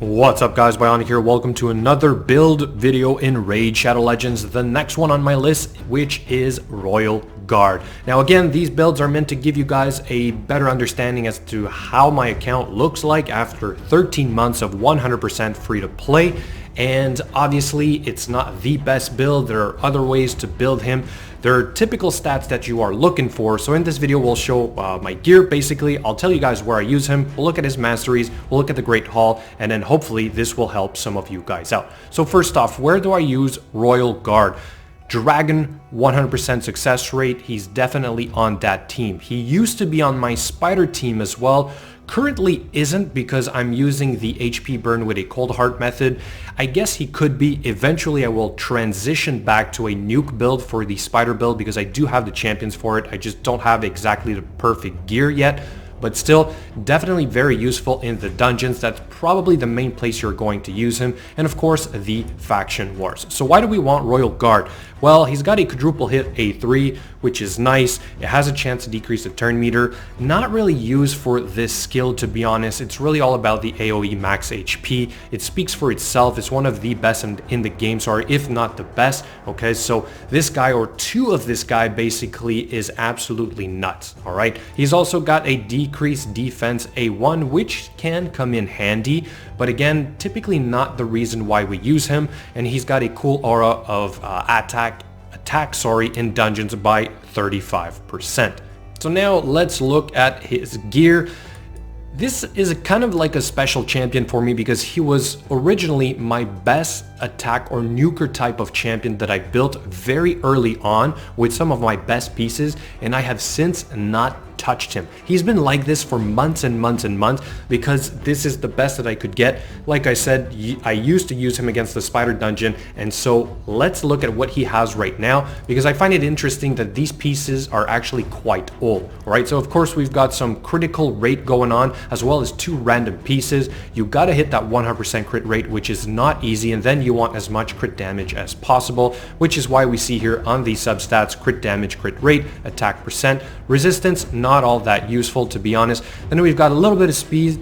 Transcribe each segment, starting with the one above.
What's up guys, Bionic here. Welcome to another build video in Raid Shadow Legends, the next one on my list, which is Royal Guard. Now again, these builds are meant to give you guys a better understanding as to how my account looks like after 13 months of 100% free to play. And obviously it's not the best build. There are other ways to build him. There are typical stats that you are looking for. So in this video we'll show my gear. Basically I'll tell you guys where I use him, we'll look at his masteries, we'll look at the Great Hall, and then hopefully this will help some of you guys out. So first off, where do I use Royal Guard? Dragon, 100% success rate. He's definitely on that team. He used to be on my Spider team as well. Currently isn't because I'm using the HP burn with a cold heart method. I guess he could be. Eventually I will transition back to a nuke build for the Spider build because I do have the champions for it. I just don't have exactly the perfect gear yet. But still, definitely very useful in the dungeons. That's probably the main place you're going to use him. And of course, the faction wars. So why do we want Royal Guard? Well, he's got a quadruple hit A3, which is nice. It has a chance to decrease the turn meter. Not really used for this skill, to be honest. It's really all about the AoE max HP. It speaks for itself. It's one of the best in the game, sorry, if not the best. Okay, so this guy, or two of this guy, basically is absolutely nuts. All right, he's also got a decreased defense A1, which can come in handy, but again, typically not the reason why we use him. And he's got a cool aura of attack in dungeons by 35%. So now let's look at his gear. This is kind of like a special champion for me because he was originally my best attack or nuker type of champion that I built very early on with some of my best pieces, and I have since not touched him. He's been like this for months and months and months because this is the best that I could get. Like I said, I used to use him against the Spider dungeon, and so let's look at what he has right now because I find it interesting that these pieces are actually quite old. All right, so of course we've got some critical rate going on as well as two random pieces. You got to hit that 100% crit rate, which is not easy, and then you want as much crit damage as possible, which is why we see here on these substats crit damage, crit rate, attack percent, resistance, not all that useful, to be honest. Then we've got a little bit of speed,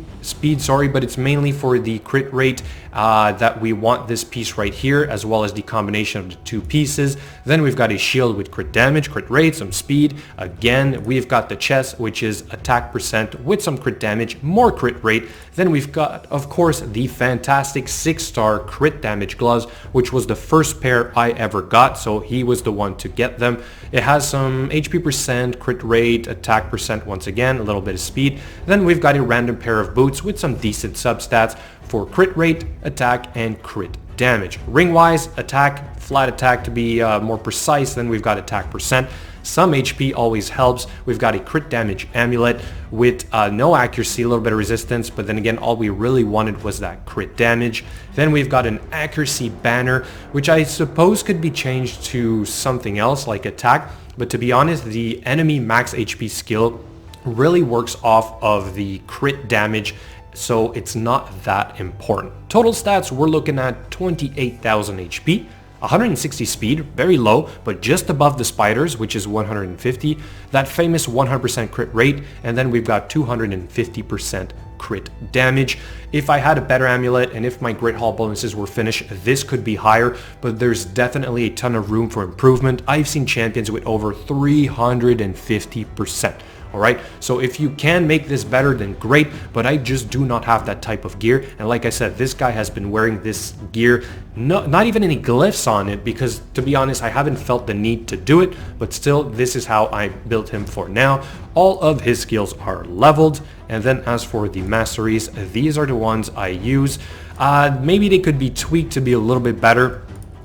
but it's mainly for the crit rate that we want this piece right here, as well as the combination of the two pieces. Then we've got a shield with crit damage, crit rate, some speed. Again, we've got the chest, which is attack percent with some crit damage, more crit rate. Then we've got, of course, the fantastic 6-star crit damage gloves, which was the first pair I ever got, so he was the one to get them. It has some HP percent, crit rate, attack percent, once again, a little bit of speed. Then we've got a random pair of boots with some decent substats for crit rate, attack, and crit damage. Ring-wise, attack, flat attack to be more precise. Then we've got attack percent. Some HP always helps. We've got a crit damage amulet with no accuracy, a little bit of resistance, but then again, all we really wanted was that crit damage. Then we've got an accuracy banner, which I suppose could be changed to something else like attack, but to be honest, the enemy max HP skill really works off of the crit damage, so it's not that important. Total stats, we're looking at 28,000 HP, 160 speed, very low, but just above the Spiders, which is 150, that famous 100% crit rate, and then we've got 250% crit damage. If I had a better amulet and if my Great Hall bonuses were finished, this could be higher, but there's definitely a ton of room for improvement. I've seen champions with over 350%. All right, so if you can make this better, then great, but I just do not have that type of gear. And like I said, this guy has been wearing this gear, not even any glyphs on it, because to be honest, I haven't felt the need to do it, but still, this is how I built him for now. All of his skills are leveled, and then as for the masteries, these are the ones I use. Maybe they could be tweaked to be a little bit better.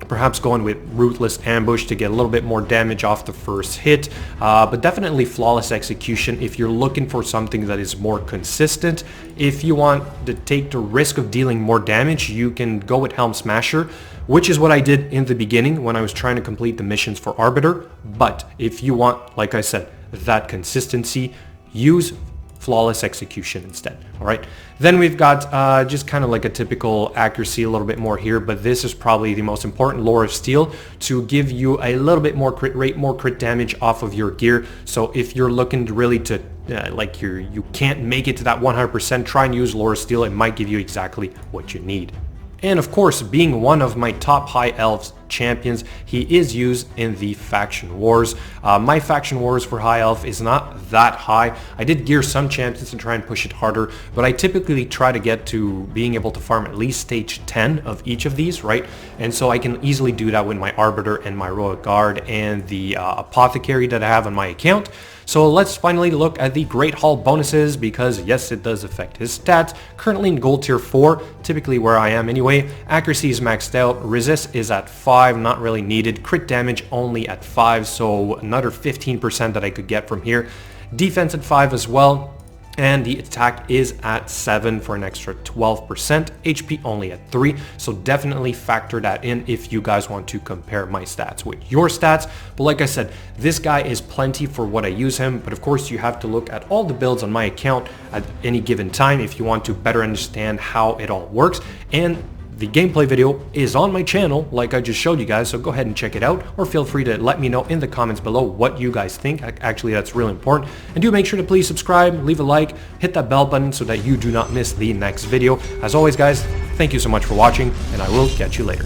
Perhaps going with Ruthless Ambush to get a little bit more damage off the first hit, but definitely Flawless Execution if you're looking for something that is more consistent. If you want to take the risk of dealing more damage, you can go with Helm Smasher, which is what I did in the beginning when I was trying to complete the missions for Arbiter. But if you want, like I said, that consistency, use flawless execution instead. All right, then we've got just kind of like a typical accuracy, a little bit more here, but this is probably the most important, lore of steel, to give you a little bit more crit rate, more crit damage off of your gear. So if you're looking to really to like you can't make it to that 100%, try and use lore of steel. It might give you exactly what you need. And of course, being one of my top high elves champions, he is used in the faction wars. My faction wars for high elf is not that high. I did gear some champions to try and push it harder, but I typically try to get to being able to farm at least stage 10 of each of these, right? And so I can easily do that with my Arbiter and my Royal Guard and the Apothecary that I have on my account. So let's finally look at the Great Hall bonuses, because yes, it does affect his stats. Currently in gold tier 4, typically where I am anyway. Accuracy is maxed out, resist is at 5, not really needed. Crit damage only at 5, so another 15% that I could get from here. Defense at 5 as well. And the attack is at 7 for an extra 12%, HP only at 3, so definitely factor that in if you guys want to compare my stats with your stats. But like I said, this guy is plenty for what I use him, but of course you have to look at all the builds on my account at any given time if you want to better understand how it all works. And the gameplay video is on my channel, like I just showed you guys, so go ahead and check it out, or feel free to let me know in the comments below what you guys think. Actually, that's really important. And do make sure to please subscribe, leave a like, hit that bell button so that you do not miss the next video. As always, guys, thank you so much for watching, and I will catch you later.